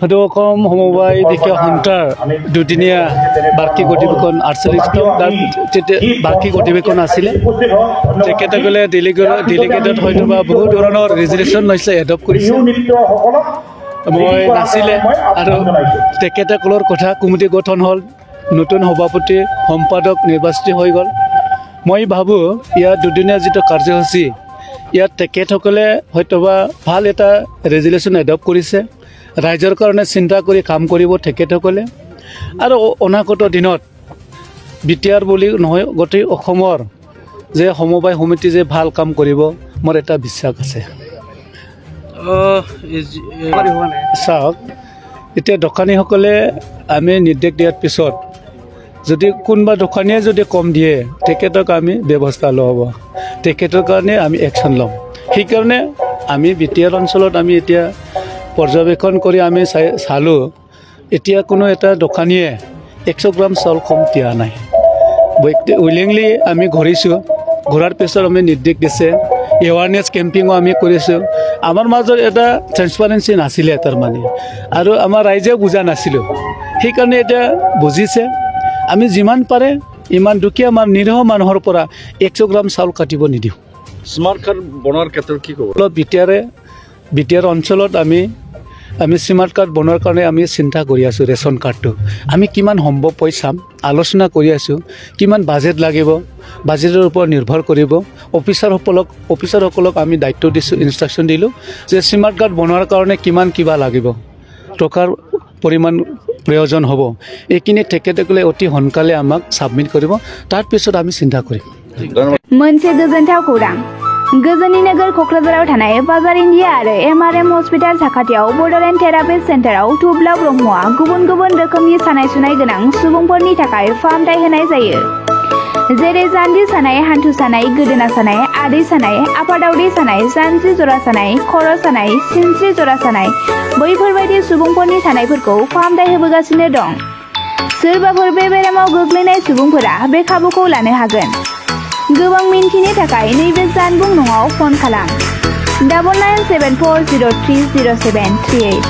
সদৌকম সমবায় দিশীয় সন্থাৰ দুদিনীয়া বাৰ্ষিক অধিৱেশন 48 বাৰ্ষিক অধিৱেশন আছিলে। তেখেতসকলে ডেলিগেটত হয়তো বা বহু ধৰণৰ ৰেজুলেশ্যন লৈছে, এডপ্ট কৰিছে। মই নাছিলে আৰু তেখেতসকলৰ কথা কমিটি গঠন হ'ল, নতুন সভাপতি সম্পাদক নিৰ্বাচিত হৈ গ'ল। মই ভাবোঁ ইয়াত দুদিনীয়া যিটো কাৰ্যসূচী, ইয়াত তেখেতসকলে হয়তোবা ভাল এটা ৰেজুলেশ্যন এডপ্ট কৰিছে। ৰাইজৰ কাৰণে চিন্তা কৰি কাম কৰিব তেখেতসকলে। আৰু অনাগত দিনত বিটিআৰ বুলি নহয়, গোটেই অসমৰ যে সমবায় সমিতি যে ভাল কাম কৰিব, মোৰ এটা বিশ্বাস আছে। চাওক, এতিয়া দোকানীসকলে আমি নিৰ্দেশ দিয়াৰ পিছত যদি কোনোবা দোকানীয়ে যদি কম দিয়ে, তেখেতক আমি ব্যৱস্থা লোৱা হ'ব, তেখেতৰ কাৰণে আমি একশ্যন ল'ম। সেইকাৰণে আমি বিটিআৰ অঞ্চলত আমি এতিয়া পৰ্যবেক্ষণ কৰি আমি চালোঁ, এতিয়া কোনো এটা দোকানীয়ে 100 গ্ৰাম চাউল কম দিয়া নাই। উইলিংলি আমি ঘূৰিছোঁ, ঘূৰাৰ পিছত আমি নিৰ্দেশ দিছে, এৱাৰনেছ কেম্পিঙো আমি কৰিছোঁ। আমাৰ মাজত এটা ট্ৰেন্সপাৰেঞ্চি নাছিলে তাৰমানে, আৰু আমাৰ ৰাইজে বুজা নাছিলোঁ। সেইকাৰণে এতিয়া বুজিছে। আমি যিমান পাৰে ইমান দুখীয়া নিৰীহ মানুহৰ পৰা 100 গ্ৰাম চাউল কাটিব নিদিওঁ। স্মাৰ্ট কাৰ্ড বনোৱাৰ ক্ষেত্ৰত কি ক'ব? বিটিআৰ অঞ্চলত আমি স্মাৰ্ট কাৰ্ড বনোৱাৰ কাৰণে আমি চিন্তা কৰি আছোঁ। ৰেচন কাৰ্ডটো আমি কিমান সম্ভৱ হৈ চাম, আলোচনা কৰি আছোঁ। কিমান বাজেট লাগিব, বাজেটৰ ওপৰত নিৰ্ভৰ কৰিব। অফিচাৰসকলক আমি দায়িত্ব দিছোঁ, ইনষ্ট্ৰাকশ্যন দিলোঁ যে স্মাৰ্ট কাৰ্ড বনোৱাৰ কাৰণে কিবা লাগিব, টকাৰ পৰিমাণ প্ৰয়োজন হ'ব। এইখিনি তেখেতসকলে অতি সোনকালে আমাক ছাবমিট কৰিব, তাৰপিছত আমি চিন্তা কৰিম। मोनसे गोजोनथाव खौरां। गोजोननि नोगोर क'क्राझाराव थानाय बाजार इन्डिया आरो एमआरएम हस्पिटाल साखाथियाव बड'लेण्ड थेरापि सेन्टाराव थुब्ला ब्रह्मआ गुबुन गुबुन रोखोमनि सानाय सुनाय गोनां सुबुंफोरनि थाखाय फाहामथाय होनाय जायो। जेरै जान्जि सानाय, हान्थु सानाय, गोदोना सानाय, आदै सानाय, आफादावदै सानाय, जानजि जरा सानाय, खर' सानाय, सिनस्रि जरा सानाय, बैफोरबायदि सुबुंफोरनि सानायफोरखौ फाहामथाय होबोगासिनो दं। सोरबाफोर बे बेरामाव गोग्लैनाय सुबुंफोरा बे खाबुखौ लानो हागोन। गोबां मिन्थिनो थाखाय नैबे जानबुं नङाव फन खालाम 9974030738।